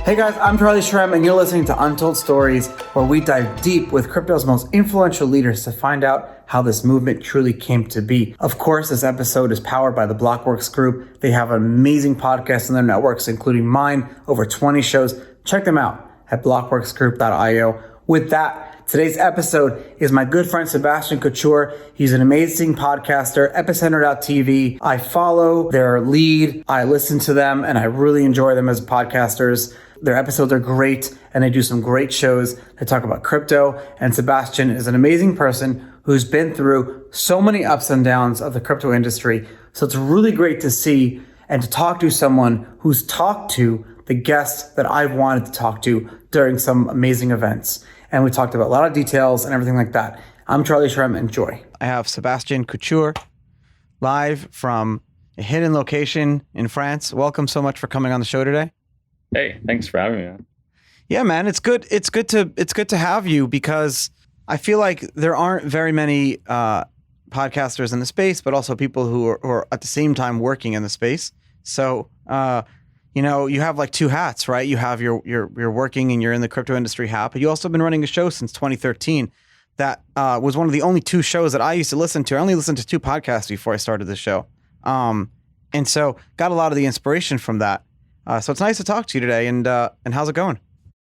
Hey guys, I'm Charlie Shrem, and you're listening to Untold Stories, where we dive deep with crypto's most influential leaders to find out how this movement truly came to be. Of course, this episode is powered by the Blockworks Group. They have amazing podcasts on their networks, including mine, over 20 shows. Check them out at blockworksgroup.io. With that, today's episode is my good friend Sebastien Couture. He's an amazing podcaster, Epicenter.tv. I follow their lead, I listen to them, and I really enjoy them as podcasters. Their episodes are great, and they do some great shows. They talk about crypto, and Sebastien is an amazing person who's been through so many ups and downs of the crypto industry. So it's really great to see and to talk to someone who's talked to the guests that I've wanted to talk to during some amazing events. And we talked about a lot of details and everything like that. I'm Charlie Shrem. Enjoy. I have Sebastien Couture live from a hidden location in France. Welcome so much for coming on the show today. Hey, thanks for having me on. Yeah, man, it's good to have you, because I feel like there aren't very many podcasters in the space, but also people who are at the same time working in the space. So, you have like two hats, right? You have you're working and you're in the crypto industry hat, but you also have been running a show since 2013 that was one of the only two shows that I used to listen to. I only listened to two podcasts before I started this show. And so got a lot of the inspiration from that. So it's nice to talk to you today. And how's it going?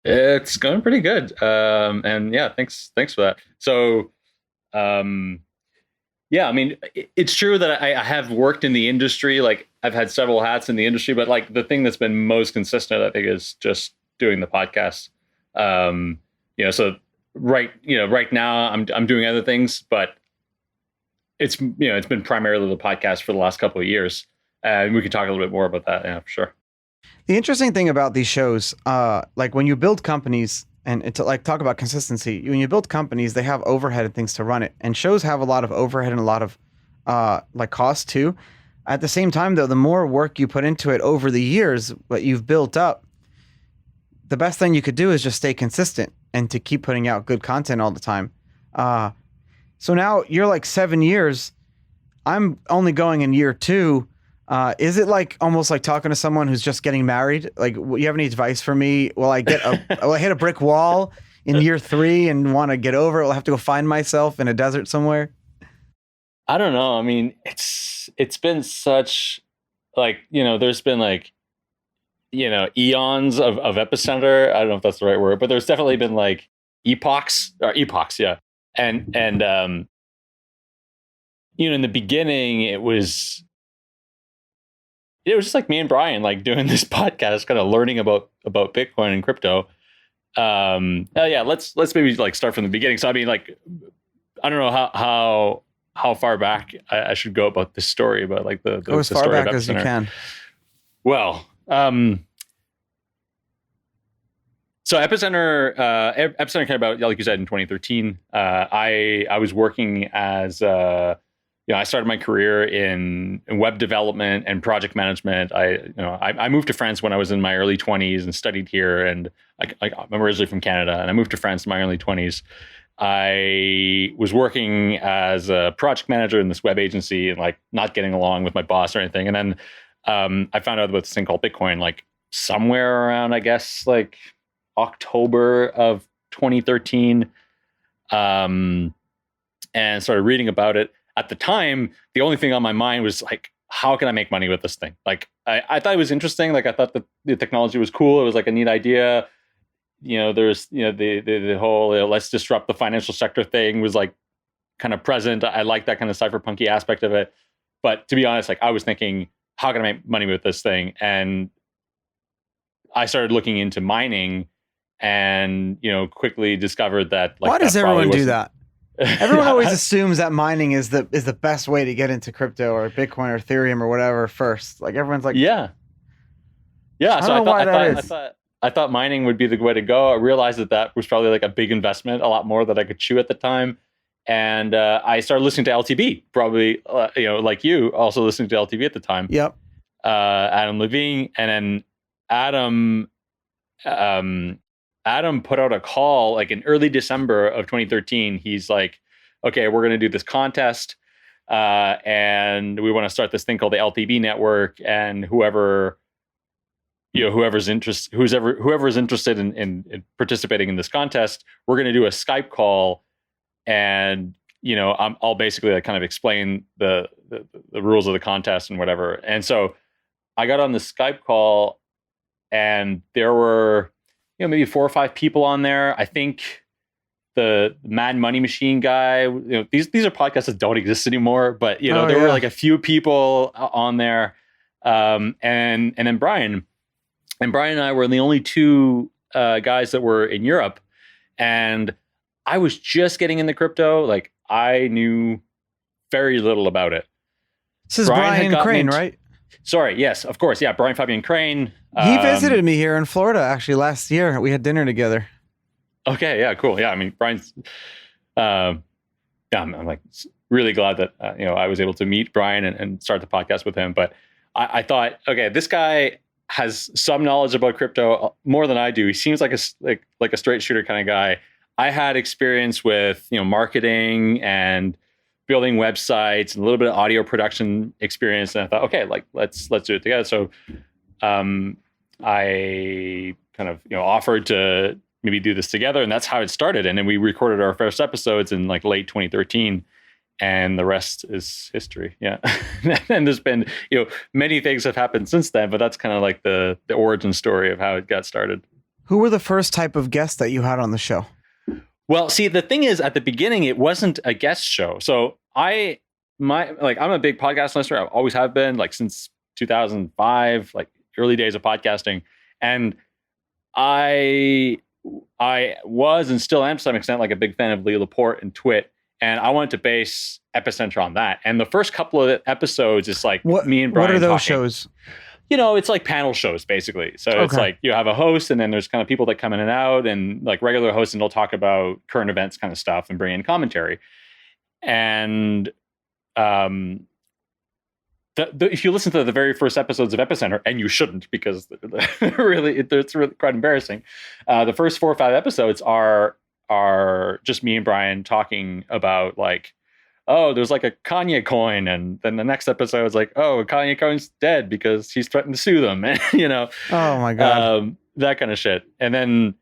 It's going pretty good. And yeah, thanks for that. So, yeah, I mean, it's true that I have worked in the industry. Like, I've had several hats in the industry, but like the thing that's been most consistent, I think, is just doing the podcast. So right now I'm doing other things, but it's been primarily the podcast for the last couple of years. And we can talk a little bit more about that. Yeah, for sure. The interesting thing about these shows, like when you build companies, and to like talk about consistency, when you build companies, they have overhead and things to run it, and shows have a lot of overhead and a lot of like cost too. At the same time, though, the more work you put into it over the years, what you've built up, the best thing you could do is just stay consistent and to keep putting out good content all the time. So now you're like 7 years. I'm only going in year 2. Is it like almost like talking to someone who's just getting married? Like, you have any advice for me? Will I hit a brick wall in year 3 and want to get over it? Will I have to go find myself in a desert somewhere? I don't know. I mean, it's been such like, there's been like, eons of Epicenter. I don't know if that's the right word, but there's definitely been like epochs. Yeah. And in the beginning, it was just like me and Brian, like doing this podcast, kind of learning about Bitcoin and crypto. Let's maybe like start from the beginning. So I mean, like, I don't know how far back I should go about this story, but like the as far story back as you can. Well, so Epicenter came about, like you said, in 2013. I was working as I started my career in web development and project management. I moved to France when I was in my early 20s and studied here. And I'm originally from Canada, and I moved to France in my early 20s. I was working as a project manager in this web agency and like not getting along with my boss or anything. And then I found out about this thing called Bitcoin, like somewhere around, I guess, like October of 2013, and started reading about it. At the time, the only thing on my mind was like, how can I make money with this thing? Like, I thought it was interesting. Like, I thought the technology was cool. It was like a neat idea. There's, the whole let's disrupt the financial sector thing was like kind of present. I like that kind of cypherpunky aspect of it. But to be honest, like, I was thinking, how can I make money with this thing? And I started looking into mining, and quickly discovered that. Like, why does everyone do that? Everyone always assumes that mining is the best way to get into crypto or Bitcoin or Ethereum or whatever first. Like, everyone's like, yeah. So I thought mining would be the way to go. I realized that was probably like a big investment, a lot more that I could chew at the time. And I started listening to LTV, probably, like you, also listening to LTV at the time. Yep. Adam Levine, and then Adam put out a call like in early December of 2013. He's like, okay, we're going to do this contest. And we want to start this thing called the LTV network, and whoever whoever's interested in participating in this contest, we're going to do a Skype call, and I'll basically like kind of explain the rules of the contest and whatever. And so I got on the Skype call, and there were maybe 4 or 5 people on there. I think the Mad Money Machine guy. These are podcasts that don't exist anymore, but there were like a few people on there, and then Brian. And Brian and I were the only 2 guys that were in Europe. And I was just getting into crypto. Like, I knew very little about it. This is Brian Crane, right? Sorry, yes, of course. Yeah, Brian Fabian Crane. He visited me here in Florida, actually, last year. We had dinner together. Okay, yeah, cool. Yeah, I mean, Brian's... I'm like really glad that, I was able to meet Brian and start the podcast with him. But I thought, okay, this guy has some knowledge about crypto more than I do. He seems like a straight shooter kind of guy. I had experience with marketing and building websites and a little bit of audio production experience, and I thought, okay, like let's do it together. So I kind of offered to maybe do this together, and that's how it started. And then we recorded our first episodes in like late 2013. And the rest is history. Yeah. And there's been, many things have happened since then, but that's kind of like the origin story of how it got started. Who were the first type of guests that you had on the show? Well, see, the thing is, at the beginning, it wasn't a guest show. So I'm a big podcast listener. I always have been, like, since 2005, like early days of podcasting. And I was, and still am to some extent, like a big fan of Lee Laporte and Twit. And I wanted to base Epicenter on that. And the first couple of episodes is like me and Brian. What are those talking. shows? It's like panel shows, basically. So It's like you have a host, and then there's kind of people that come in and out, and like regular hosts, and they'll talk about current events kind of stuff and bring in commentary. And if you listen to the very first episodes of Epicenter, and you shouldn't, because it's really quite embarrassing. The first 4 or 5 episodes are just me and Brian talking about, like, oh, there's like a Kanye coin, and then the next episode is like, oh, Kanye coin's dead because he's threatened to sue them, and oh my god, that kind of shit. And then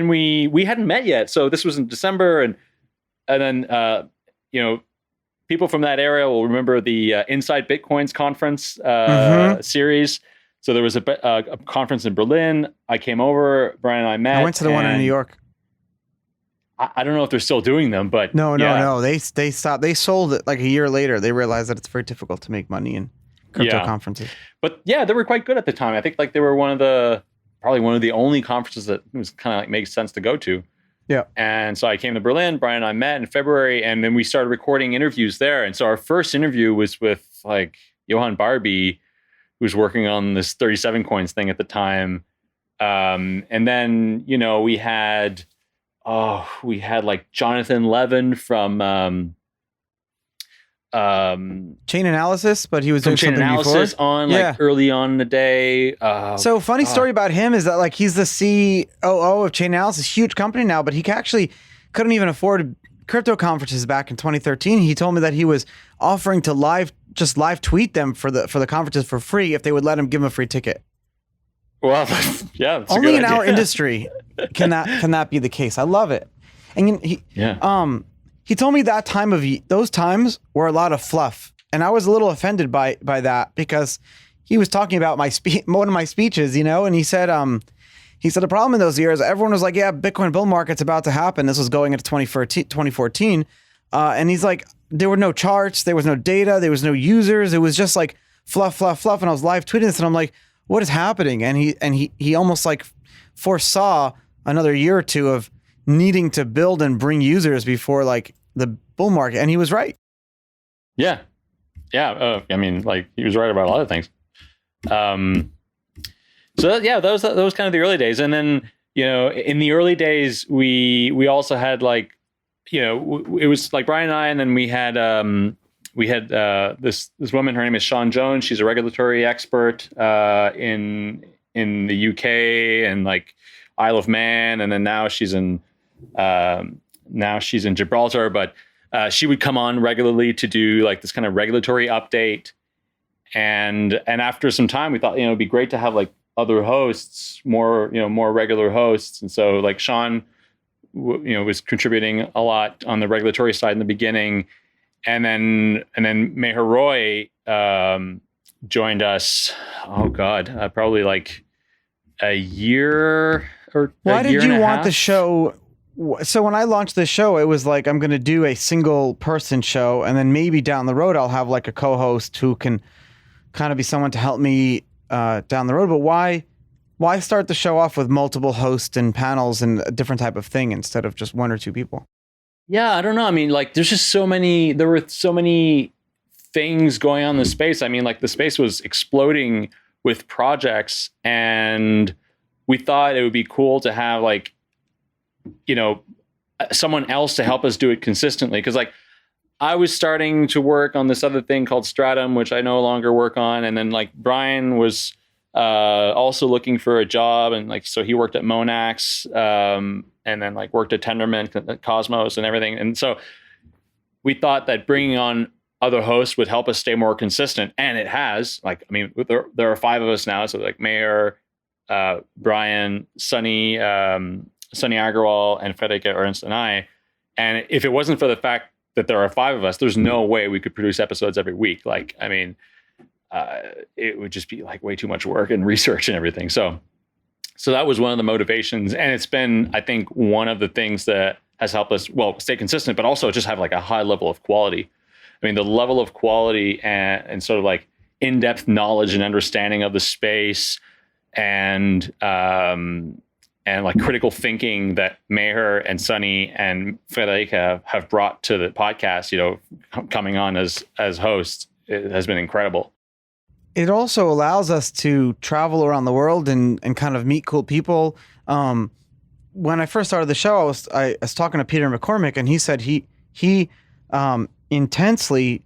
we hadn't met yet, so this was in December, and then people from that area will remember the Inside Bitcoins conference series. So there was a conference in Berlin. I came over, Brian and I met. I went to the one in New York. I don't know if they're still doing them, but no. They stopped. They sold it like a year later. They realized that it's very difficult to make money in crypto conferences. But yeah, they were quite good at the time. I think like they were probably one of the only conferences that was kind of like makes sense to go to. Yeah. And so I came to Berlin. Brian and I met in February, and then we started recording interviews there. And so our first interview was with like Johan Barbie, who was working on this 37 coins thing at the time. And then, we had like Jonathan Levin from Chain Analysis, but he was doing Chain something Analysis before. on like early on in the day. So funny story about him is that like he's the COO of Chain Analysis, huge company now, but he actually couldn't even afford crypto conferences back in 2013. He told me that he was offering to live tweet them for the conferences for free if they would let him give him a free ticket. Well, yeah, that's only in our industry can that be the case. I love it. And he told me that those times were a lot of fluff, and I was a little offended by that, because he was talking about one of my speeches, and he said the problem in those years, everyone was like, yeah, Bitcoin bull market's about to happen. This was going into 2014. And he's like, there were no charts, there was no data, there was no users. It was just like fluff. And I was live tweeting this, and I'm like, what is happening? And he almost like foresaw another year or two of needing to build and bring users before like the bull market. And he was right. Yeah. I mean, like, he was right about a lot of things. So yeah, those kind of the early days. And then, in the early days, we also had like, it was like Brian and I, and then we had this woman, her name is Sean Jones. She's a regulatory expert in the UK and like Isle of Man, and then now she's in Gibraltar. But she would come on regularly to do like this kind of regulatory update. And after some time, we thought, it'd be great to have like other hosts, more regular hosts. And so like Sean, was contributing a lot on the regulatory side in the beginning. And then Meher Roy joined us. Oh God, probably like a year or why did you want half. the show? So when I launched the show, it was like, I'm going to do a single person show, and then maybe down the road, I'll have like a co-host who can kind of be someone to help me down the road. But why start the show off with multiple hosts and panels and a different type of thing instead of just one or two people? Yeah, I don't know. I mean, like, there were so many things going on in the space. I mean, like, the space was exploding with projects, and we thought it would be cool to have like, someone else to help us do it consistently. Because like, I was starting to work on this other thing called Stratum, which I no longer work on. And then like Brian was also looking for a job. And like, so he worked at Monax and then like worked at Tendermint, Cosmos and everything. And so we thought that bringing on other hosts would help us stay more consistent. And it has. Like, I mean, there are 5 of us now. So like Meher, Brian, Sunny Agarwal, and Frederica Ernst and I. And if it wasn't for the fact that there are 5 of us, there's no way we could produce episodes every week. Like, I mean, it would just be like way too much work and research and everything. So that was one of the motivations. And it's been, I think, one of the things that has helped us, well, stay consistent, but also just have like a high level of quality. I mean, the level of quality and sort of like in-depth knowledge and understanding of the space and like critical thinking that Meher and Sunny and Frederica have brought to the podcast, coming on as hosts, it has been incredible. It also allows us to travel around the world and kind of meet cool people. When I first started the show, I was talking to Peter McCormick, and he said he intensely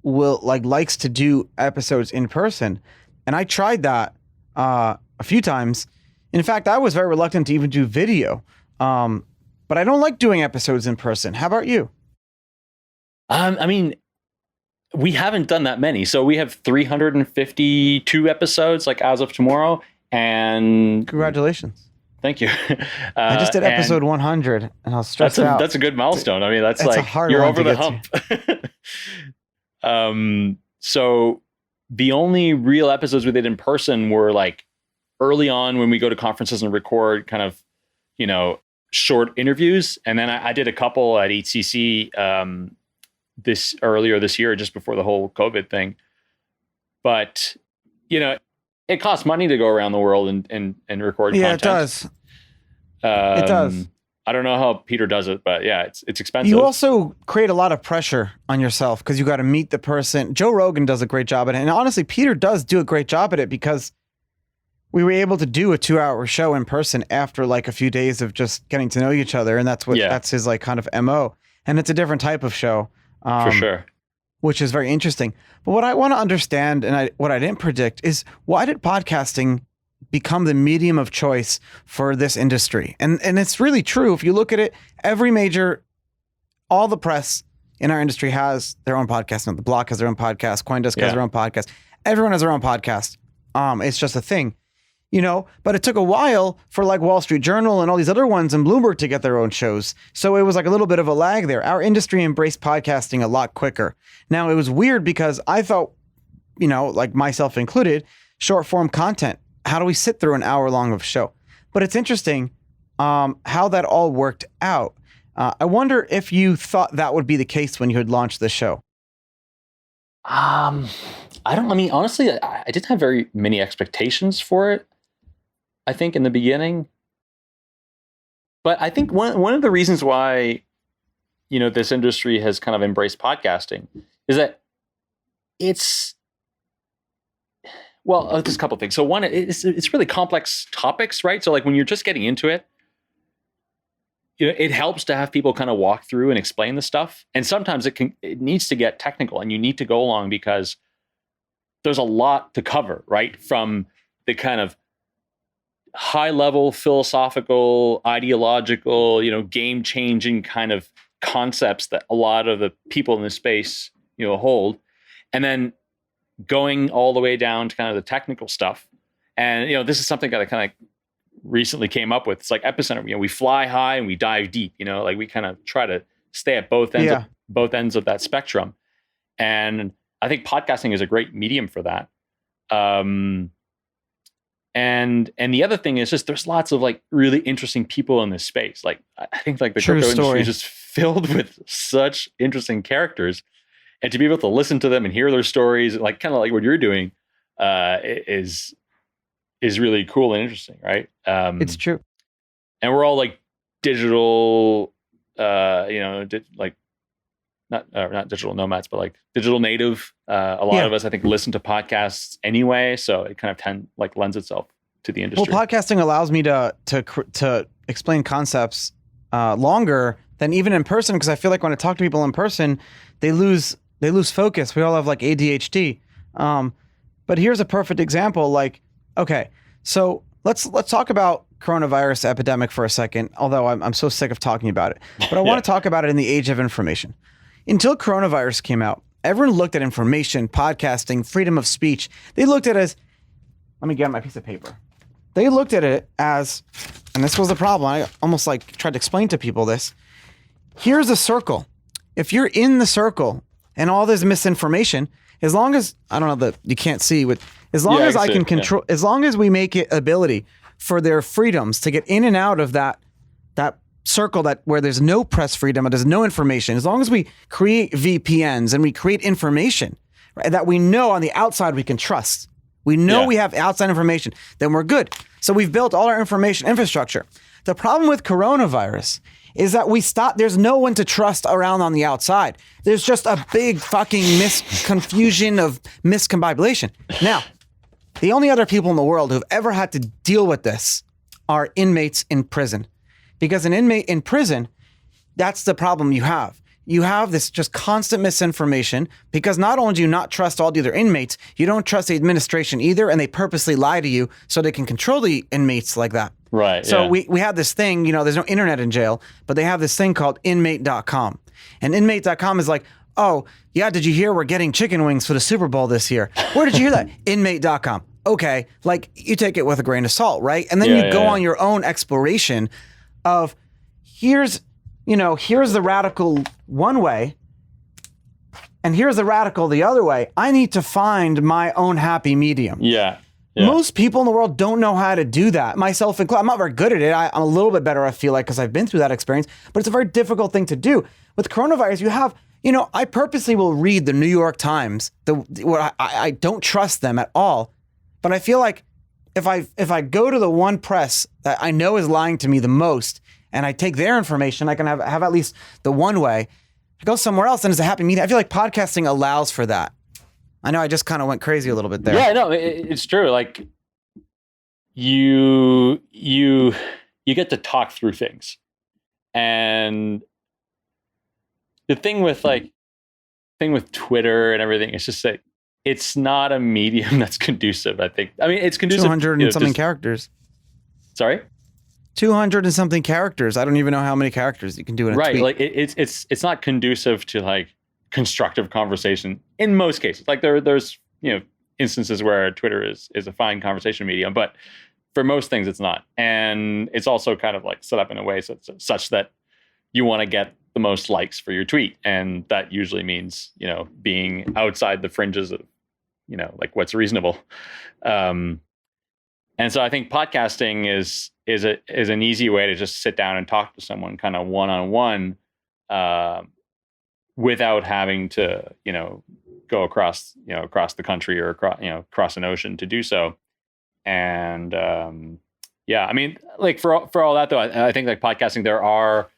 likes to do episodes in person. And I tried that a few times. In fact, I was very reluctant to even do video. But I don't like doing episodes in person. How about you? I mean, we haven't done that many. So we have 352 episodes, like as of tomorrow. And congratulations. Thank you. I just did episode 100, and I was stressed out. That's a good milestone. I mean, that's like, you're over the hump. So the only real episodes we did in person were like early on when we go to conferences and record kind of, short interviews. And then I did a couple at HCC earlier this year, just before the whole COVID thing. But, it costs money to go around the world and record content. Yeah, it does. It does. I don't know how Peter does it, but yeah, it's expensive. You also create a lot of pressure on yourself because you got to meet the person. Joe Rogan does a great job at it. And honestly, Peter does do a great job at it because we were able to do a 2-hour show in person after like a few days of just getting to know each other. And that's his like kind of MO. And it's a different type of show. For sure. Which is very interesting. But what I want to understand, and what I didn't predict, is why did podcasting become the medium of choice for this industry? And it's really true. If you look at it, all the press in our industry has their own podcast. The Block has their own podcast. CoinDesk has their own podcast. Everyone has their own podcast. It's just a thing. But it took a while for like Wall Street Journal and all these other ones and Bloomberg to get their own shows. So it was like a little bit of a lag there. Our industry embraced podcasting a lot quicker. Now it was weird because I thought, like myself included, short form content. How do we sit through an hour long of show? But it's interesting how that all worked out. I wonder if you thought that would be the case when you had launched the show. Honestly, I didn't have very many expectations for it. I think in the beginning, but I think one of the reasons why, this industry has kind of embraced podcasting is that there's a couple of things. So one, it's really complex topics, right? So like when you're just getting into it, it helps to have people kind of walk through and explain the stuff. And sometimes it needs to get technical and you need to go along because there's a lot to cover, right? From the kind of high level philosophical, ideological, game changing kind of concepts that a lot of the people in this space, hold. And then going all the way down to kind of the technical stuff. And, this is something that I kind of recently came up with. It's like Epicenter, we fly high and we dive deep, like we kind of try to stay at both ends of that spectrum. And I think podcasting is a great medium for that. And the other thing is just there's lots of like really interesting people in this space. Like I think like the crypto industry is just filled with such interesting characters, and to be able to listen to them and hear their stories, like kind of like what you're doing, is really cool and interesting, right? It's true. And we're all like digital, like not digital nomads, but like digital native. A lot of us, I think, listen to podcasts anyway, so it kind of lends itself to the industry. Well, podcasting allows me to explain concepts longer than even in person, because I feel like when I talk to people in person, they lose focus. We all have like ADHD. But here's a perfect example. Like, okay, so let's talk about coronavirus epidemic for a second. Although I'm so sick of talking about it, but I want to talk about it in the age of information. Until coronavirus came out, everyone looked at information, podcasting, freedom of speech. They looked at it as, let me get my piece of paper. They looked at it as, and this was the problem. I almost like tried to explain to people this. Here's a circle. If you're in the circle and all this misinformation, as long as, I don't know that you can't see what, as long as I can control, as long as we make it ability for their freedoms to get in and out of that circle where there's no press freedom and there's no information, as long as we create VPNs and we create information, right, that we know on the outside we can trust, we know we have outside information, then we're good. So we've built all our information infrastructure. The problem with coronavirus is that there's no one to trust around on the outside. There's just a big fucking confusion of miscombobulation. Now, the only other people in the world who've ever had to deal with this are inmates in prison. Because an inmate in prison, that's the problem you have. You have this just constant misinformation because not only do you not trust all the other inmates, you don't trust the administration either, and they purposely lie to you so they can control the inmates like that. Right. So we have this thing, there's no internet in jail, but they have this thing called inmate.com. And inmate.com is like, oh, yeah, did you hear we're getting chicken wings for the Super Bowl this year? Where did you hear that? Inmate.com. Okay, like you take it with a grain of salt, right? And then you go on your own exploration of here's the radical one way and here's the radical the other way. I need to find my own happy medium. Yeah. Most people in the world don't know how to do that, myself included. I'm not very good at it. I'm a little bit better, I feel like, because I've been through that experience, but it's a very difficult thing to do. With coronavirus, you have, I purposely will read the New York Times, I don't trust them at all, but I feel like if I go to the one press that I know is lying to me the most, and I take their information, I can have at least the one way. I go somewhere else, and it's a happy medium. I feel like podcasting allows for that. I know I just kind of went crazy a little bit there. Yeah, no, it's true. Like you get to talk through things, and the thing with Twitter and everything, it's just like, it's not a medium that's conducive, I think. I mean, it's conducive. 200 and something characters. Sorry? 200 and something characters. I don't even know how many characters you can do in a tweet. Right. Like it's not conducive to like constructive conversation in most cases. Like there's, instances where Twitter is a fine conversation medium, but for most things it's not. And it's also kind of like set up in a way such that you want to get the most likes for your tweet. And that usually means, being outside the fringes of, like what's reasonable. And so I think podcasting is an easy way to just sit down and talk to someone kind of one-on-one, without having to, go across the country or across an ocean to do so. And I mean, like for all that though, I think like podcasting, there are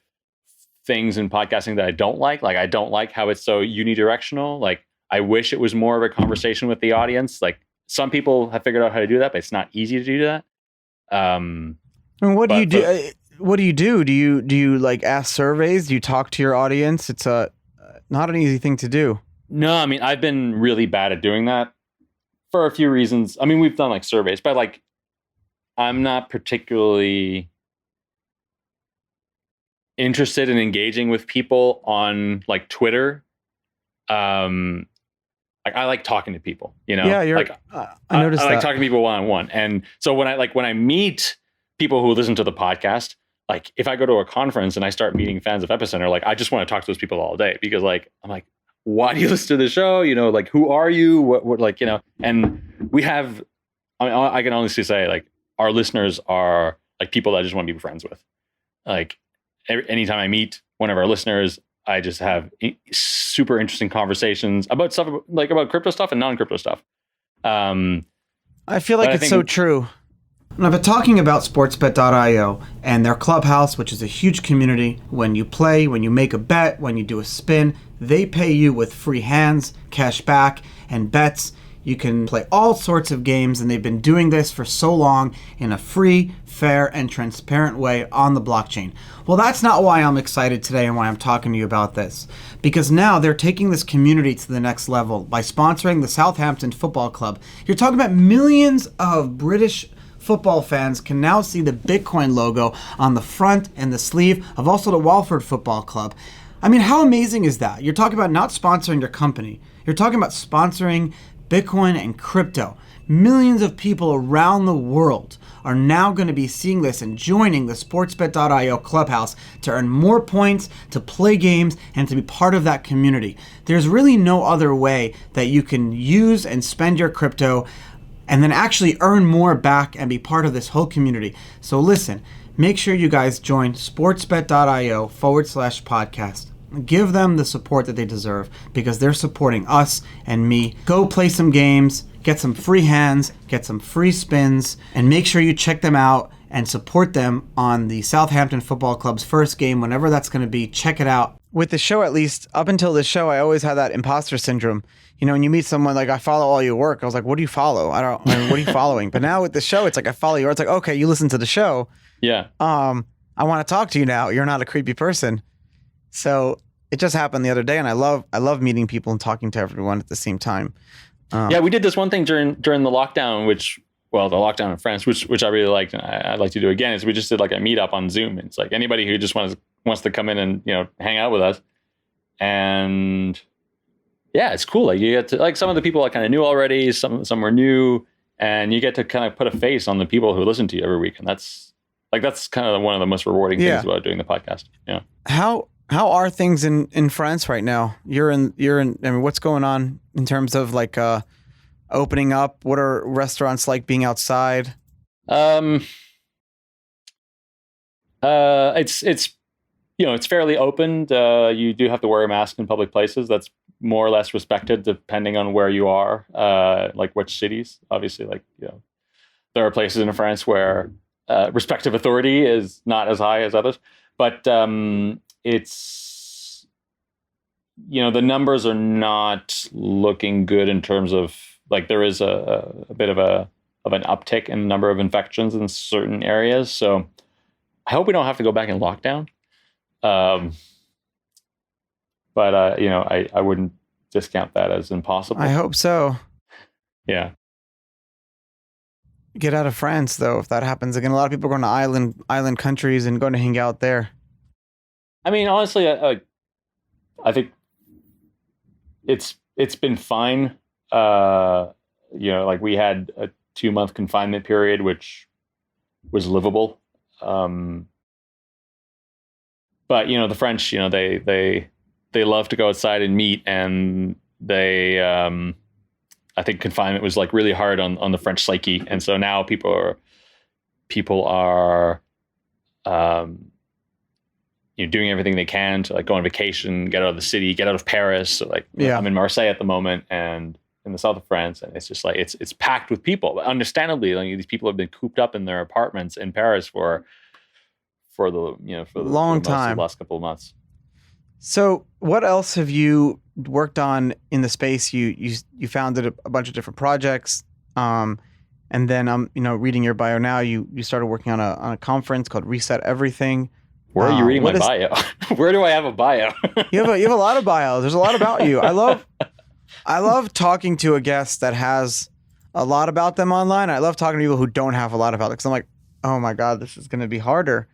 things in podcasting that I don't like. Like I don't like how it's so unidirectional. Like I wish it was more of a conversation with the audience. Like some people have figured out how to do that, but it's not easy to do that. And what do you do? What do you do? Do you like ask surveys? Do you talk to your audience? It's not an easy thing to do. No, I mean, I've been really bad at doing that for a few reasons. I mean, we've done like surveys, but like I'm not particularly interested in engaging with people on like Twitter. like I like talking to people, Yeah, I noticed I like that. talking to people one-on-one. And so when I meet people who listen to the podcast, like if I go to a conference and I start meeting fans of Epicenter, like I just want to talk to those people all day, because like I'm like, why do you listen to the show? Like who are you? What like, and we have, I can honestly say like our listeners are like people that I just want to be friends with. Like anytime I meet one of our listeners, I just have super interesting conversations about stuff, like about crypto stuff and non-crypto stuff. I feel like it's so true. And I've been talking about Sportsbet.io and their clubhouse, which is a huge community. When you play, when you make a bet, when you do a spin, they pay you with free hands, cash back, and bets. You can play all sorts of games, and they've been doing this for so long in a free, fair, and transparent way on the blockchain. Well, that's not why I'm excited today and why I'm talking to you about this. Because now they're taking this community to the next level by sponsoring the Southampton Football Club. You're talking about millions of British football fans can now see the Bitcoin logo on the front and the sleeve of also the Walford Football Club. I mean, how amazing is that? You're talking about not sponsoring your company. You're talking about sponsoring Bitcoin and crypto. Millions of people around the world are now going to be seeing this and joining the Sportsbet.io clubhouse to earn more points, to play games, and to be part of that community. There's really no other way that you can use and spend your crypto and then actually earn more back and be part of this whole community. So listen, make sure you guys join sportsbet.io/podcast. Give them the support that they deserve, because they're supporting us and me. Go play some games, get some free hands, get some free spins, and make sure you check them out and support them on the Southampton Football Club's first game, whenever that's going to be. Check it out. With the show, at least up until this show, I always had that imposter syndrome. When you meet someone like, I follow all your work. I was like, what do you follow? What are you following? But now with the show, it's like, I follow you. It's like, okay, you listen to the show. Yeah. I want to talk to you now. You're not a creepy person. So it just happened the other day, and I love meeting people and talking to everyone at the same time. Yeah, we did this one thing during the lockdown, the lockdown in France, which I really liked, and I'd like to do again, is we just did like a meetup on Zoom. It's like anybody who just wants to come in and hang out with us. And yeah, it's cool. Like you get to, like, some of the people I kind of knew already, some were new, and you get to kind of put a face on the people who listen to you every week. And that's kind of one of the most rewarding things about doing the podcast. Yeah. How are things in France right now? You're in, I mean, what's going on in terms of like opening up? What are restaurants like being outside? It's fairly open. You do have to wear a mask in public places. That's more or less respected depending on where you are, like which cities. Obviously, there are places in France where respect of authority is not as high as others. But it's, the numbers are not looking good in terms of, like, there is a bit of an uptick in the number of infections in certain areas. So I hope we don't have to go back in lockdown. But I wouldn't discount that as impossible. I hope so. Yeah. Get out of France, though, if that happens again. A lot of people are going to island countries and going to hang out there. I mean, honestly, I think it's been fine. Like we had a 2-month confinement period, which was livable. But the French, they love to go outside and meet, and they, I think confinement was like really hard on the French psyche, and so now people are doing everything they can to like go on vacation, get out of the city, get out of Paris. So I'm in Marseille at the moment, and in the south of France, and it's just like it's packed with people. But understandably, these people have been cooped up in their apartments in Paris for the long time, the last couple of months. So what else have you worked on in the space? You founded a bunch of different projects, and then reading your bio now, you started working on a conference called Reset Everything. Where are you reading my bio? Where do I have a bio? you have a lot of bios. There's a lot about you. I love talking to a guest that has a lot about them online. I love talking to people who don't have a lot about it, because I'm like, oh my God, this is going to be harder.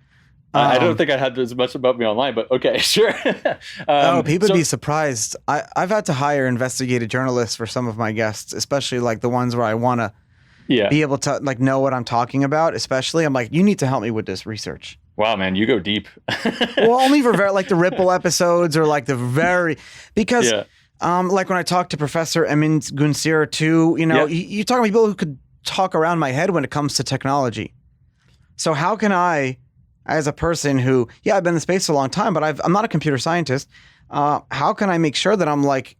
I don't think I had as much about me online, but okay, sure. People would be surprised. I've had to hire investigative journalists for some of my guests, especially like the ones where I want to be able to like know what I'm talking about. Especially, I'm like, you need to help me with this research. Wow, man, you go deep. Well, only for like the Ripple episodes or like because like when I talked to Professor Emin Gunsir too, you talk about people who could talk around my head when it comes to technology. So how can I, as a person who, I've been in the space for a long time, but I'm not a computer scientist. How can I make sure that I'm like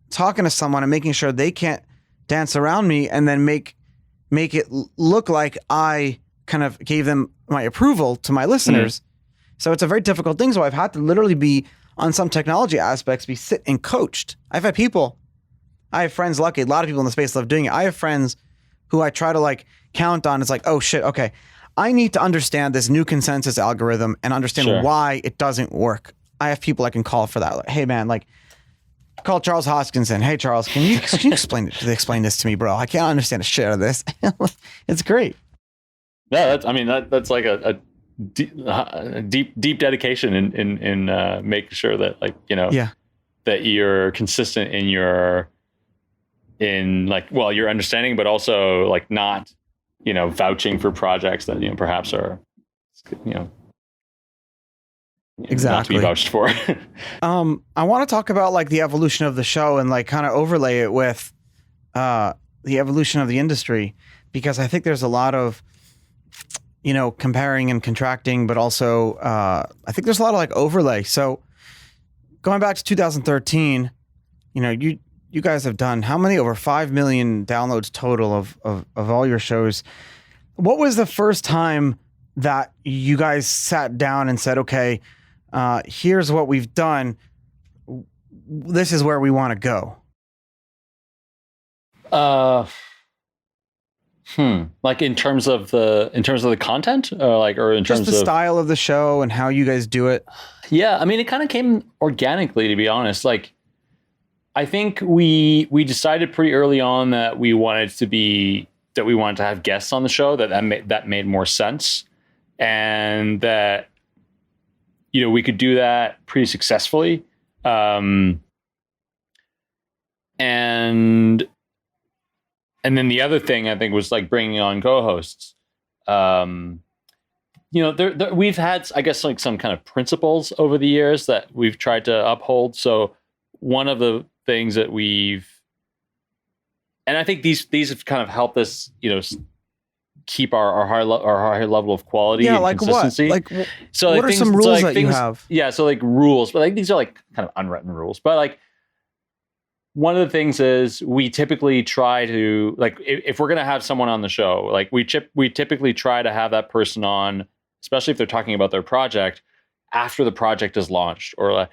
talking to someone and making sure they can't dance around me and then make it look like I kind of gave them my approval to my listeners. So it's a very difficult thing. So I've had to literally be on some technology aspects, be sit and coached. I have friends, lucky, a lot of people in the space love doing it. I have friends who I try to like count on. It's like, oh shit, okay. I need to understand this new consensus algorithm and understand why it doesn't work. I have people I can call for that. Like, hey man, like call Charles Hoskinson. Hey Charles, can you explain this to me, bro? I can't understand a shit out of this. It's great. Yeah, that's like a deep dedication in making sure that that you're consistent in your understanding, but also like not vouching for projects that perhaps are exactly not to be vouched for. I want to talk about like the evolution of the show and like kind of overlay it with the evolution of the industry, because I think there's a lot of comparing and contracting, but also I think there's a lot of like overlay. So going back to 2013, you guys have done how many? Over 5 million downloads total of all your shows. What was the first time that you guys sat down and said, okay, here's what we've done. This is where we want to go. Like in terms of the content, or in terms of the style of the show and how you guys do it. Yeah. I mean, it kind of came organically, to be honest. Like, I think we decided pretty early on that we wanted to have guests on the show, that made more sense, and that we could do that pretty successfully. And then the other thing I think was like bringing on co-hosts. We've had, I guess, like some kind of principles over the years that we've tried to uphold. So one of the things that and I think these have kind of helped us, keep our high level of quality and like consistency. What? Like, so what are some rules that you have? Yeah, so like rules, but like these are like kind of unwritten rules. But like one of the things is we typically try to, like, if we're going to have someone on the show, like we typically try to have that person on, especially if they're talking about their project, after the project is launched, or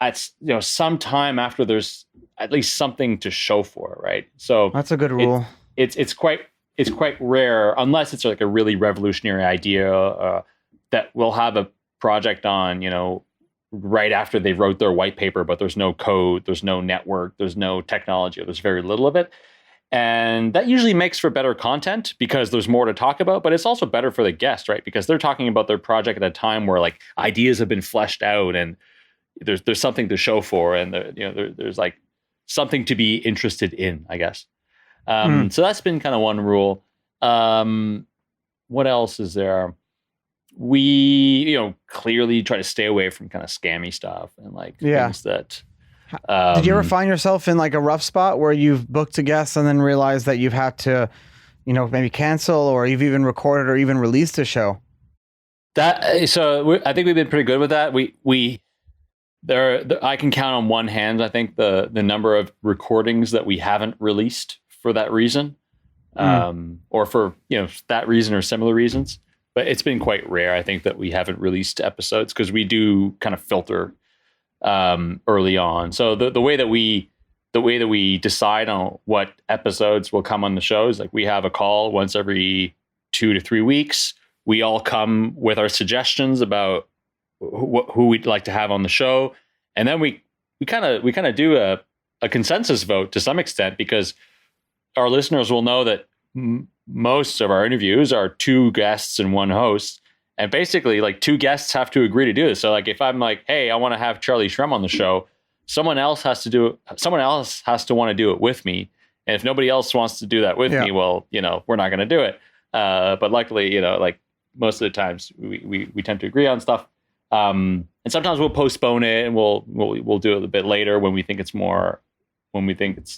at some time after there's at least something to show for, right? So that's a good rule. It's quite rare, unless it's like a really revolutionary idea that we'll have a project on, right after they wrote their white paper, but there's no code, there's no network, there's no technology, or there's very little of it. And that usually makes for better content because there's more to talk about, but it's also better for the guest, right? Because they're talking about their project at a time where like ideas have been fleshed out and there's something to show for, and there's like something to be interested in, I guess. So that's been kind of one rule. What else is there? We, clearly try to stay away from kind of scammy stuff and like things that. Did you ever find yourself in like a rough spot where you've booked a guest and then realized that you've had to, maybe cancel, or you've even recorded or even released a show? I think we've been pretty good with that. I can count on one hand, I think, the number of recordings that we haven't released for that reason, or for that reason or similar reasons. But it's been quite rare, I think, that we haven't released episodes, because we do kind of filter early on. So the way that we decide on what episodes will come on the show is like we have a call once every 2 to 3 weeks. We all come with our suggestions about who we'd like to have on the show, and then we kind of do a consensus vote to some extent, because our listeners will know that most of our interviews are 2 guests and 1 host, And basically, like, two guests have to agree to do this. So, like, if I'm like, hey, I want to have Charlie Shrem on the show, someone else has to want to do it with me. And if nobody else wants to do that with me, well, we're not going to do it. But luckily, like, most of the times we tend to agree on stuff. And sometimes we'll postpone it and we'll do it a bit later when we think it's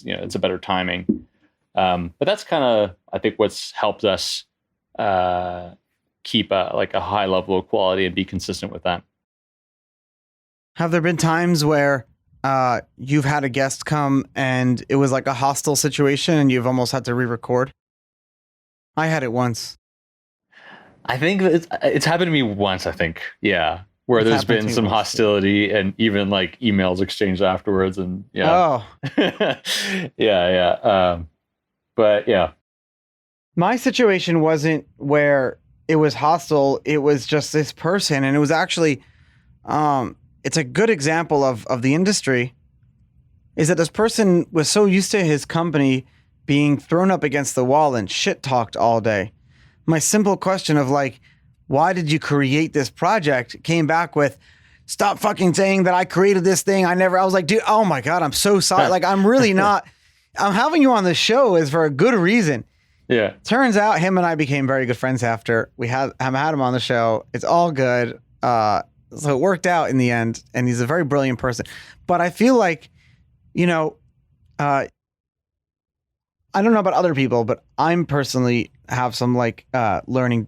it's a better timing. But that's kind of, I think, what's helped us keep a high level of quality and be consistent with that. Have there been times where you've had a guest come and it was like a hostile situation and you've almost had to re-record? I had it once. I think it's happened to me once, I think. Yeah. Where there's been some hostility and even like emails exchanged afterwards. And yeah. Oh. yeah. But yeah. My situation wasn't where it was hostile. It was just this person. And it was actually, it's a good example of the industry, is that this person was so used to his company being thrown up against the wall and shit talked all day. My simple question of like, why did you create this project came back with, stop fucking saying that I created this thing. I was like, dude, oh my God, I'm so sorry. Like, I'm really not, I'm having you on the show is for a good reason. Yeah. Turns out him and I became very good friends after I had him on the show. It's all good. So it worked out in the end, and he's a very brilliant person. But I feel like, I don't know about other people, but I'm personally have some learning,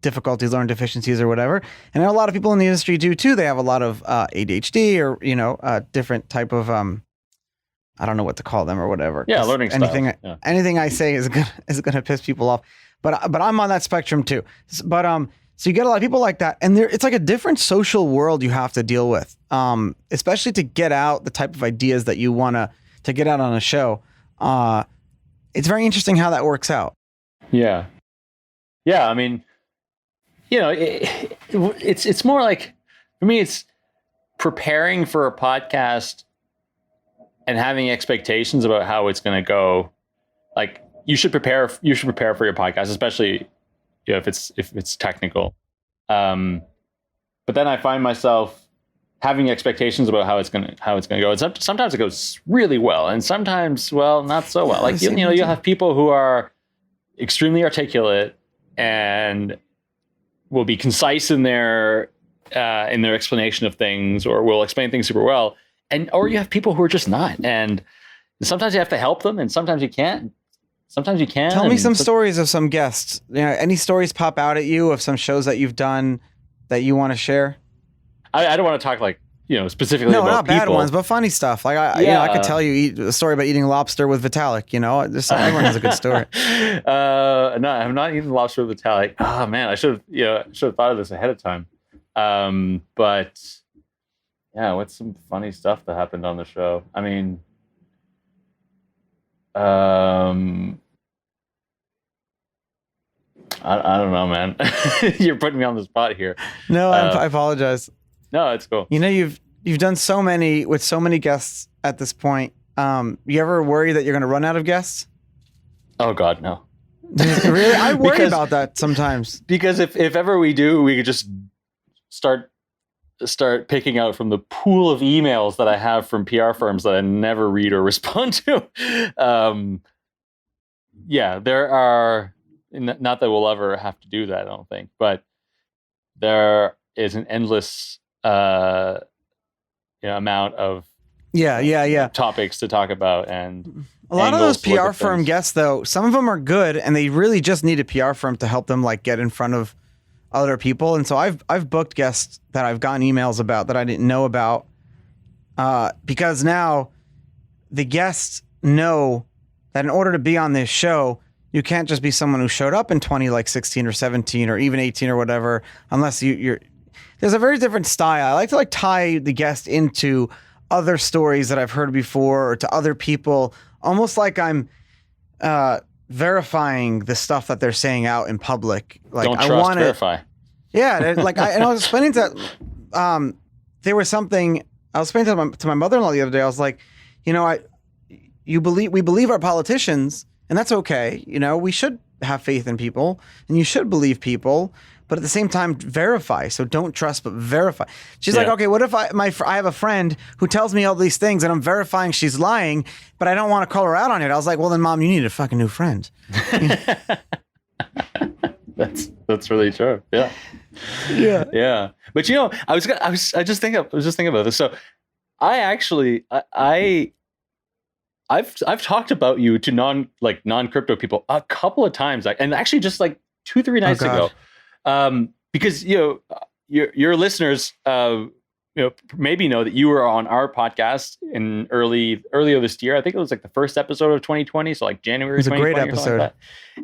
difficulties, learning deficiencies or whatever. And a lot of people in the industry do too. They have a lot of ADHD or, different type of, I don't know what to call them or whatever. Yeah, learning anything, styles. Anything I say is gonna piss people off. But I'm on that spectrum too. But so you get a lot of people like that, and it's like a different social world you have to deal with, especially to get out the type of ideas that you want to get out on a show. It's very interesting how that works out. Yeah. I mean, it's more like, for me, it's preparing for a podcast and having expectations about how it's going to go. Like, you should prepare for your podcast, especially if it's technical. But then I find myself having expectations about how it's gonna go. And sometimes it goes really well, and sometimes, well, not so well. Like, you'll have people who are extremely articulate and will be concise in their explanation of things, or will explain things super well. Or you have people who are just not. And sometimes you have to help them, and sometimes you can't. Sometimes you can. Tell me some stories of some guests. Any stories pop out at you of some shows that you've done that you want to share? I don't want to talk specifically about not bad people. ones, but funny stuff. Like I could tell you a story about eating lobster with Vitalik. Everyone has a good story. No, I'm not eating lobster with Vitalik. Oh man, I should have thought of this ahead of time. But yeah, what's some funny stuff that happened on the show? I mean, I don't know, man. You're putting me on the spot here. No, I apologize. No, it's cool. You've done so many with so many guests at this point. You ever worry that you're going to run out of guests? Oh God, no. Really? I worry about that sometimes. Because if ever we do, we could just start picking out from the pool of emails that I have from PR firms that I never read or respond to. Yeah, there are, not that we'll ever have to do that, I don't think, but there is an endless amount of topics to talk about, and a lot of those PR firm guests, though, some of them are good, and they really just need a PR firm to help them get in front of other people. And so I've booked guests that I've gotten emails about that I didn't know about, because now the guests know that in order to be on this show, you can't just be someone who showed up in 2016 or 17 or even 18 or whatever, unless you're. There's a very different style. I like to tie the guest into other stories that I've heard before, or to other people, almost like I'm verifying the stuff that they're saying out in public. Like, don't trust, verify. Yeah, and I was explaining that there was something I was explaining to my mother-in-law the other day. I was like, we believe our politicians, and that's okay. We should have faith in people and you should believe people, but at the same time, verify. So don't trust, but verify. She's like, okay, what if I have a friend who tells me all these things and I'm verifying she's lying, but I don't want to call her out on it. I was like, well, then Mom, you need a fucking new friend. That's really true. Yeah. Yeah. But I was just thinking about this. So I've talked about you to non-crypto people a couple of times, and actually just like 2-3 nights ago, because your listeners maybe know that you were on our podcast in earlier this year. I think it was like the first episode of 2020, so like January. It was a great episode. Like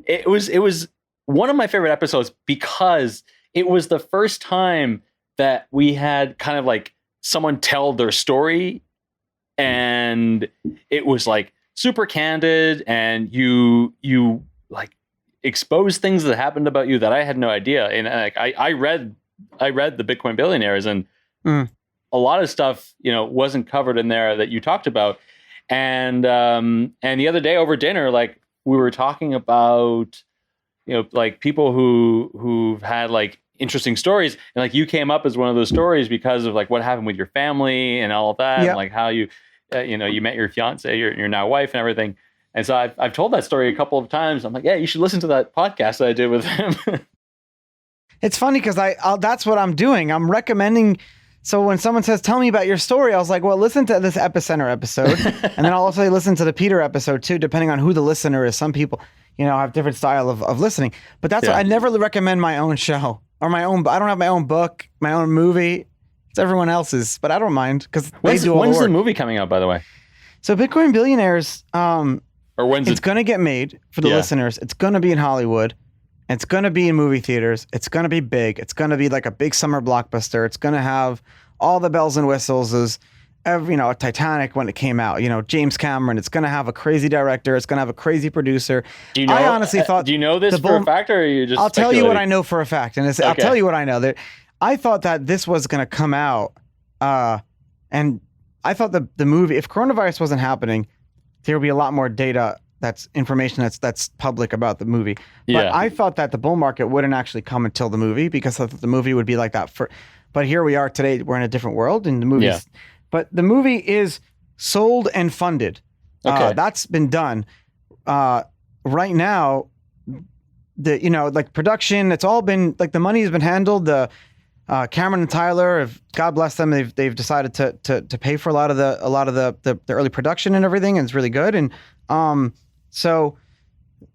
it was one of my favorite episodes because it was the first time that we had kind of like someone tell their story. And it was like super candid, and you like exposed things that happened about you that I had no idea. And like I read the Bitcoin Billionaires, and a lot of stuff wasn't covered in there that you talked about. And the other day over dinner, like we were talking about like people who've had like interesting stories, and like you came up as one of those stories because of like what happened with your family and all of that, and like how you you met your fiance, your now wife, and everything. And so I've told that story a couple of times. I'm like, yeah, you should listen to that podcast that I did with him. It's funny because that's what I'm doing. I'm recommending. So when someone says, "Tell me about your story," I was like, "Well, listen to this Epicenter episode," and then I'll also listen to the Peter episode too, depending on who the listener is. Some people, have different style of listening. But that's why I never recommend my own show or my own. I don't have my own book, my own movie. It's everyone else's, but I don't mind because they do all the work. When's the movie coming out, by the way? So Bitcoin Billionaires, or when's it's going to get made for the listeners. It's going to be in Hollywood. It's going to be in movie theaters. It's going to be big. It's going to be like a big summer blockbuster. It's going to have all the bells and whistles as Titanic when it came out, James Cameron. It's going to have a crazy director. It's going to have a crazy producer. I honestly thought. Do you know this for a fact, or are you just? I'll tell you what I know for a fact, and I'll tell you what I know. That I thought that this was going to come out, and I thought the movie, if coronavirus wasn't happening, there would be a lot more data. That's information that's public about the movie. But I thought that the bull market wouldn't actually come until the movie, because I thought the movie would be like that. But here we are today. We're in a different world, and the movie. Yeah. But the movie is sold and funded. Okay. That's been done. Right now, like production, it's all been like the money has been handled. The Cameron and Tyler, God bless them, they've decided to pay for a lot of the early production and everything, and it's really good. And so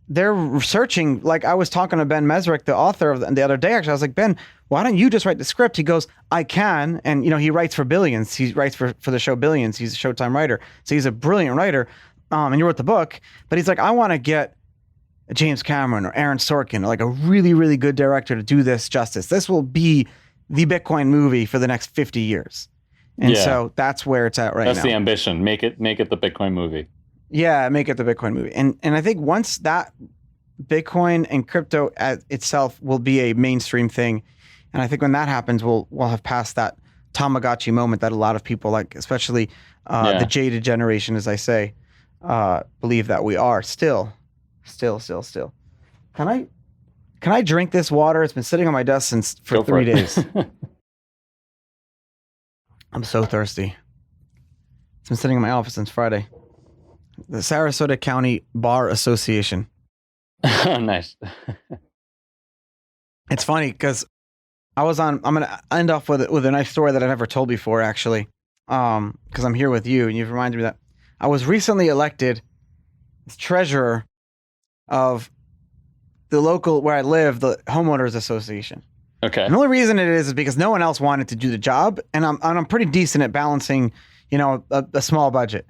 they're researching. Like I was talking to Ben Mesrick, the author of the other day. Actually, I was like, Ben, why don't you just write the script? He goes, I can. And he writes for Billions. He writes for the show Billions. He's a Showtime writer, so he's a brilliant writer. And he wrote the book. But he's like, I want to get James Cameron or Aaron Sorkin, or like a really, really good director to do this justice. This will be the Bitcoin movie for the next 50 years. And so that's where it's at right now. That's the ambition. Make it the Bitcoin movie. Yeah, make it the Bitcoin movie. And I think once that Bitcoin and crypto itself will be a mainstream thing, and I think when that happens, we'll have passed that Tamagotchi moment that a lot of people, like especially the jaded generation, as I say, believe that we are still. Can I drink this water? It's been sitting on my desk for 3 days. I'm so thirsty. It's been sitting in my office since Friday. The Sarasota County Bar Association. Nice. It's funny because I'm going to end off with a nice story that I've never told before, actually, because I'm here with you, and you've reminded me that I was recently elected as treasurer of the local, where I live, the Homeowners Association. Okay. And the only reason it is because no one else wanted to do the job, and I'm pretty decent at balancing, a small budget.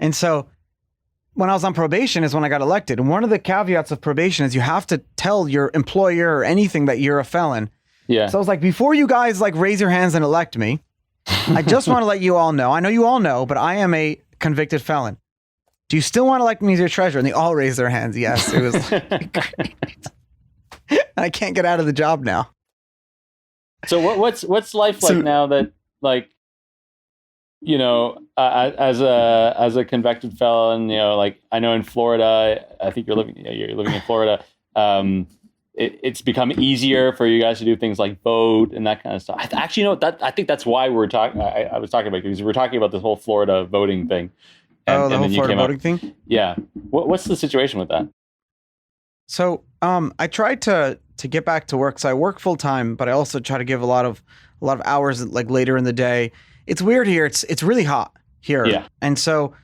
And so when I was on probation is when I got elected. And one of the caveats of probation is you have to tell your employer or anything that you're a felon. Yeah. So I was like, before you guys like raise your hands and elect me, I just want to let you all know. I know you all know, but I am a convicted felon. Do you still want to elect me as your treasurer? And they all raised their hands. Yes. It was like, great. And I can't get out of the job now. So what's life like now that like as a convicted felon, like I know in Florida, I think you're living in Florida. It's become easier for you guys to do things like vote and that kind of stuff. Actually, I think that's why we're talking. I was talking about, because we're talking about this whole Florida voting thing. The whole Florida voting thing. Yeah. What's the situation with that? So, I tried to get back to work. So I work full time, but I also try to give a lot of hours like later in the day. It's weird here. It's really hot here. Yeah. And so,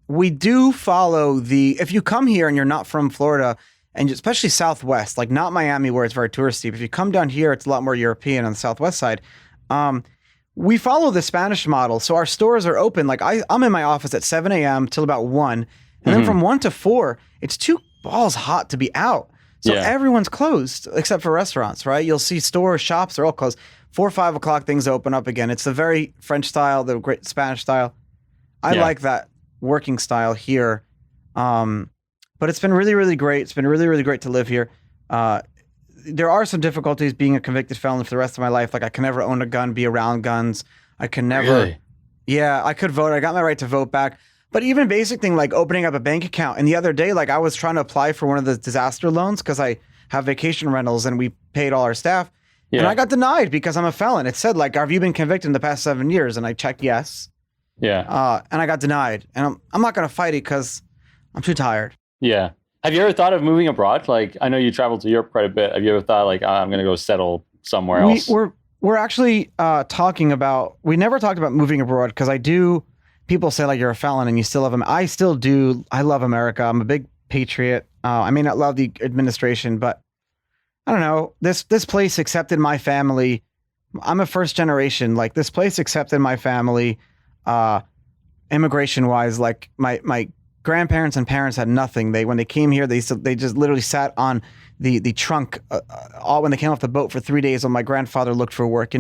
we do follow if you come here and you're not from Florida, and especially Southwest, like not Miami where it's very touristy, but if you come down here, it's a lot more European on the Southwest side. We follow the Spanish model. So our stores are open. Like I'm in my office at 7 a.m. till about 1. And then from 1 to 4, it's too balls hot to be out. So everyone's closed except for restaurants, right? You'll see stores, shops, they're all closed. 4 or 5 o'clock, things open up again. It's the very French style, the great Spanish style. I like that working style here. But it's been really, really great. It's been really, really great to live here. There are some difficulties being a convicted felon for the rest of my life. Like I can never own a gun, be around guns. I can never. Really? Yeah, I could vote. I got my right to vote back. But even basic thing like opening up a bank account. And the other day, like I was trying to apply for one of the disaster loans because I have vacation rentals and we paid all our staff. Yeah. And I got denied because I'm a felon. It said like, have you been convicted in the past 7 years? And I checked yes. Yeah. And I got denied. And I'm not going to fight it because I'm too tired. Yeah. Have you ever thought of moving abroad? Like, I know you traveled to Europe quite a bit. Have you ever thought like, I'm going to go settle somewhere else? We're actually talking about, we never talked about moving abroad because people say like you're a felon and you still love them. I still do. I love America. I'm a big patriot. I may not love the administration, but I don't know. This place accepted my family. I'm a first generation. Like this place accepted my family, immigration wise. Like my grandparents and parents had nothing. When they came here, they just literally sat on the trunk all when they came off the boat for 3 days while my grandfather looked for work.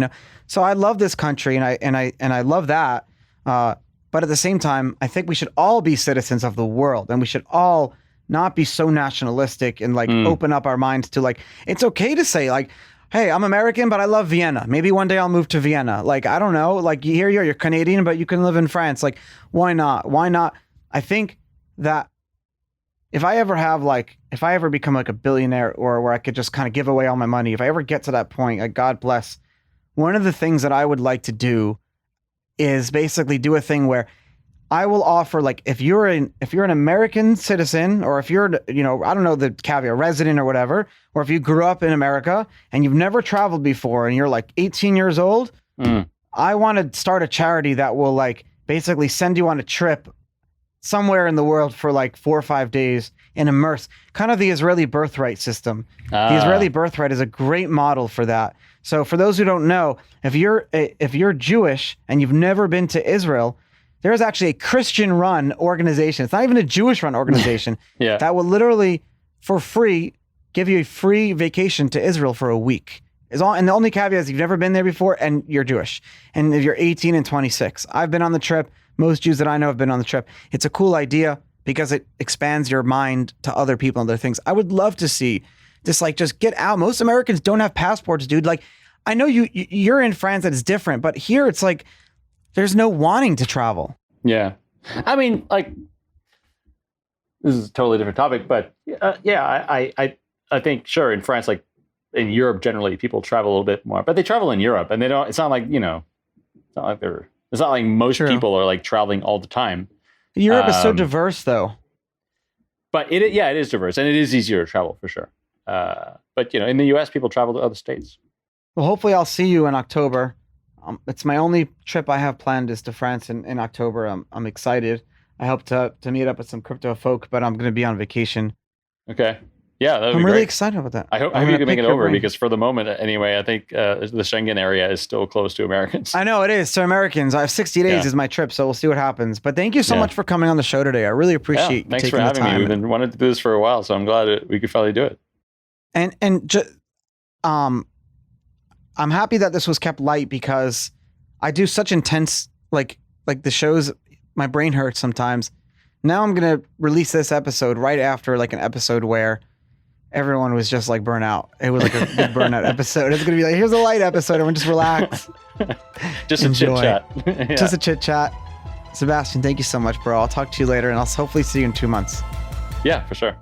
So I love this country and I love that. But at the same time, I think we should all be citizens of the world, and we should all not be so nationalistic and like open up our minds to like, it's okay to say like, hey, I'm American, but I love Vienna. Maybe one day I'll move to Vienna. Like, I don't know, like you're Canadian, but you can live in France. Like, why not? Why not? I think that if I ever become like a billionaire or where I could just kind of give away all my money, if I ever get to that point, like God bless, one of the things that I would like to do is basically do a thing where I will offer, like, if you're an American citizen, or if you're, I don't know the caveat, resident or whatever, or if you grew up in America and you've never traveled before and you're like 18 years old, I want to start a charity that will like basically send you on a trip somewhere in the world for like 4 or 5 days and immerse, kind of the Israeli birthright system. The Israeli birthright is a great model for that. So for those who don't know, if you're Jewish and you've never been to Israel, there's actually a Christian-run organization. It's not even a Jewish-run organization that will literally, for free, give you a free vacation to Israel for a week. And the only caveat is you've never been there before and you're Jewish. And if you're 18 and 26. I've been on the trip. Most Jews that I know have been on the trip. It's a cool idea because it expands your mind to other people and other things. I would love to see this, like, just get out. Most Americans don't have passports, dude. Like, I know you're in France, that is different, but here it's like there's no wanting to travel. Yeah. I mean, like, this is a totally different topic, but I think, sure, in France, like in Europe, generally people travel a little bit more, but they travel in Europe and it's not like, it's not like most people are like traveling all the time. Europe is so diverse though. But it is diverse and it is easier to travel for sure. But in the US, people travel to other states. Well, hopefully I'll see you in October. It's my only trip I have planned is to France in October. I'm excited. I hope to meet up with some crypto folk, but I'm going to be on vacation. Okay. Yeah, I'm really excited about that. I hope you can make it over because for the moment, anyway, I think the Schengen area is still closed to Americans. I know it is. So Americans, I have 60 days is my trip, so we'll see what happens. But thank you so much for coming on the show today. I really appreciate you thanks taking for having the time. me. We've been wanting to do this for a while, so I'm glad we could finally do it. I'm happy that this was kept light because I do such intense, like the shows, my brain hurts sometimes. Now I'm going to release this episode right after like an episode where everyone was just like burnout. It was like a big burnout episode. It's gonna be like, here's a light episode. Everyone just relax. Just Enjoy. a chit chat. Yeah. Just a chit chat. Sebastien, thank you so much, bro. I'll talk to you later, and I'll hopefully see you in 2 months. Yeah, for sure.